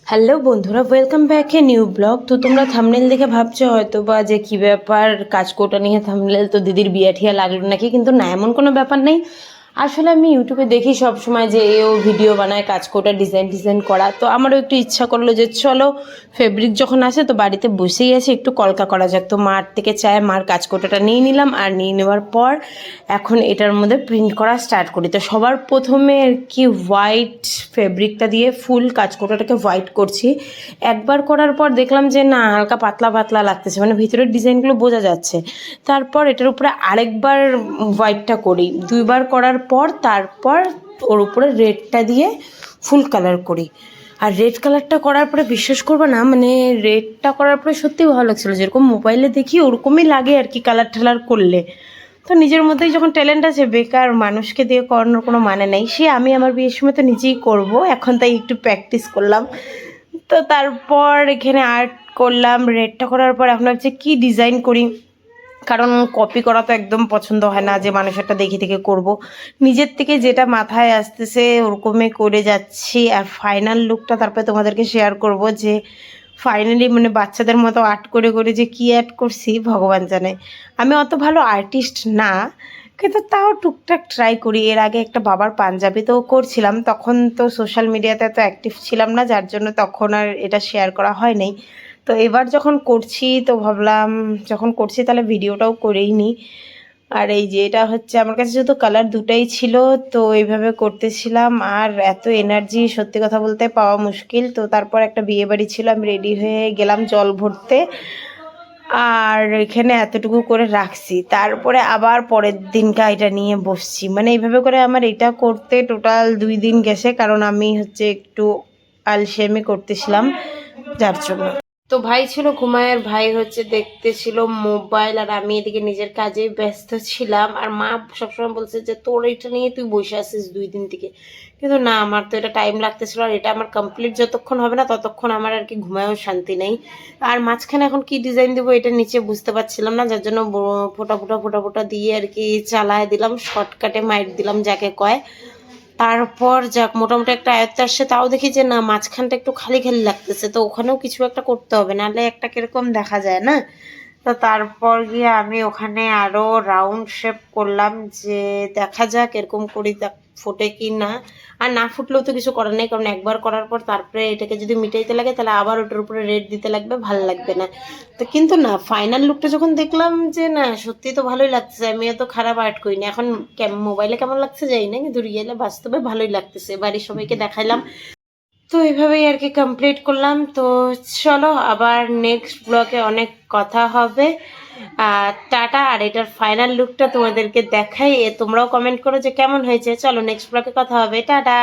Hello বন্ধুরা, welcome back a new blog. তো তোমরা থাম্বনেল দেখে ভাবছো হয়তো বা যে কী ব্যাপার, কাজকোটা নিয়ে থাম্বনেল, তো দিদির বিয়া ঠিয়া লাগলো নাকি? কিন্তু না, এমন কোনো ব্যাপার নেই। আসলে আমি ইউটিউবে দেখি সব সময় যে এও ভিডিও বানায় কাজকোটা ডিজাইন করা, তো আমারও একটু ইচ্ছা করলো যে চলো ফেব্রিক যখন আসে তো বাড়িতে বসেই আছে, একটু কলকা করা যাক। তো মার থেকে চায় মার কাজকোটাটা নিয়ে নিলাম, আর নিয়ে নেওয়ার পর এখন এটার মধ্যে প্রিন্ট করা স্টার্ট করি। তো সবার প্রথমে আর কি হোয়াইট ফেব্রিকটা দিয়ে ফুল কাজকোটাটাকে হোয়াইট করছি। একবার করার পর দেখলাম যে না, হালকা পাতলা পাতলা লাগতেছে, মানে ভিতরের ডিজাইনগুলো বোঝা যাচ্ছে। তারপর এটার উপরে আরেকবার হোয়াইটটা করি, দুইবার করার পর তারপর ওর উপরে রেডটা দিয়ে ফুল কালার করি। আর রেড কালারটা করার পরে বিশ্বাস করবো না, মানে রেডটা করার পরে সত্যিই ভালো লাগছিলো, যেরকম মোবাইলে দেখি ওরকমই লাগে আর কি কালার ঠালার করলে। তো নিজের মধ্যেই যখন ট্যালেন্ট আছে, বেকার মানুষকে দিয়ে করানোর কোনো মানে নেই। সে আমি আমার বিয়ের সময় তো নিজেই করব, এখন তাই একটু প্র্যাকটিস করলাম। তো তারপর এখানে আর্ট করলাম, রেডটা করার পর এখন ভাবছি কী ডিজাইন করি, কারণ কপি করা তো একদম পছন্দ হয় না যে মানুষেরটা দেখে দেখে করব। নিজের থেকে যেটা মাথায় আসতেছে ওরকমই করে যাচ্ছি। আর ফাইনাল লুকটা তারপরে তোমাদেরকে শেয়ার করব যে ফাইনালি মানে বাচ্চাদের মতো আর্ট করে করে যে কী অ্যাড করছি ভগবান জানে। আমি অত ভালো আর্টিস্ট না, কিন্তু তাও টুকটাক ট্রাই করি। এর আগে একটা বাবার পাঞ্জাবি তো করছিলাম, তখন তো সোশ্যাল মিডিয়াতে এত অ্যাক্টিভ ছিলাম না, যার জন্য তখন আর এটা শেয়ার করা হয় নাই। তো এবার যখন করছি তো ভাবলাম যখন করছি তাহলে ভিডিওটাও করেই নিই। আর এই যে এটা হচ্ছে আমার কাছে যেহেতু কালার দুটাই ছিল, তো এইভাবে করতেছিলাম। আর এত এনার্জি সত্যি কথা বলতে পাওয়া মুশকিল। তো তারপর একটা বিয়ে বাড়ি ছিল, আমি রেডি হয়ে গেলাম জল ভরতে, আর এখানে এতটুকু করে রাখছি। তারপরে আবার পরের দিনকা এটা নিয়ে বসছি, মানে এইভাবে করে আমার এটা করতে টোটাল 2 দিন গেছে, কারণ আমি হচ্ছে একটু আলসেমি করতেছিলাম যার জন্য। তো ভাই ছিল ঘুমায়ের, ভাই হচ্ছে দেখতেছিল মোবাইল, আর আমি এদিকে নিজের কাজে ব্যস্ত ছিলাম। আর মা সবসময় বলছে যে তোর এটা নিয়ে তুই বসে আছিস 2 দিন থেকে, কিন্তু না, আমার তো এটা টাইম লাগতেছিল। আর এটা আমার কমপ্লিট যতক্ষণ হবে না ততক্ষণ আমার আর কি ঘুমায়ও শান্তি নেই। আর মাঝখানে এখন কি ডিজাইন দেবো এটা নিচে বুঝতে পারছিলাম না, যার জন্য ফোটা ফোটা ফোটা ফোটা দিয়ে আর কি চালায় দিলাম, শর্টকাটে মাইট দিলাম যাকে কয়। তারপর যাক মোটামুটি একটা আয়ত্ত আসছে, তাও দেখি যে না মাঝখানটা একটু খালি খালি লাগতেছে, তো ওখানেও কিছু একটা করতে হবে, নাহলে একটা কিরকম দেখা যায় না। তো তারপর গিয়ে আমি ওখানে আরও রাউন্ড শেপ করলাম, যে দেখা যাক এরকম করি ফোটে কি না। আর না ফুটলেও তো কিছু করার নেই, কারণ একবার করার পর তারপরে এটাকে যদি মিটাইতে লাগে তাহলে আবার ওটার উপরে রেড দিতে লাগবে, ভাল লাগবে না। তো কিন্তু না, ফাইনাল লুকটা যখন দেখলাম যে না সত্যি তো ভালোই লাগতেছে, আমি এত খারাপ আর্ট করিনি। এখন মোবাইলে কেমন লাগছে জানি না, কিন্তু রিয়েলে বাস্তবে ভালোই লাগতেছে, বাড়ির সবাইকে দেখাইলাম। তো এইভাবেই আর কি কমপ্লিট করলাম। তো চলো আবার নেক্সট ব্লগে অনেক কথা হবে। টাটা। আর এটার ফাইনাল লুকটা তোমাদেরকে দেখাই, তোমরাও কমেন্ট করো যে কেমন হয়েছে। চলো নেক্সট ব্লগে কথা হবে, টাটা।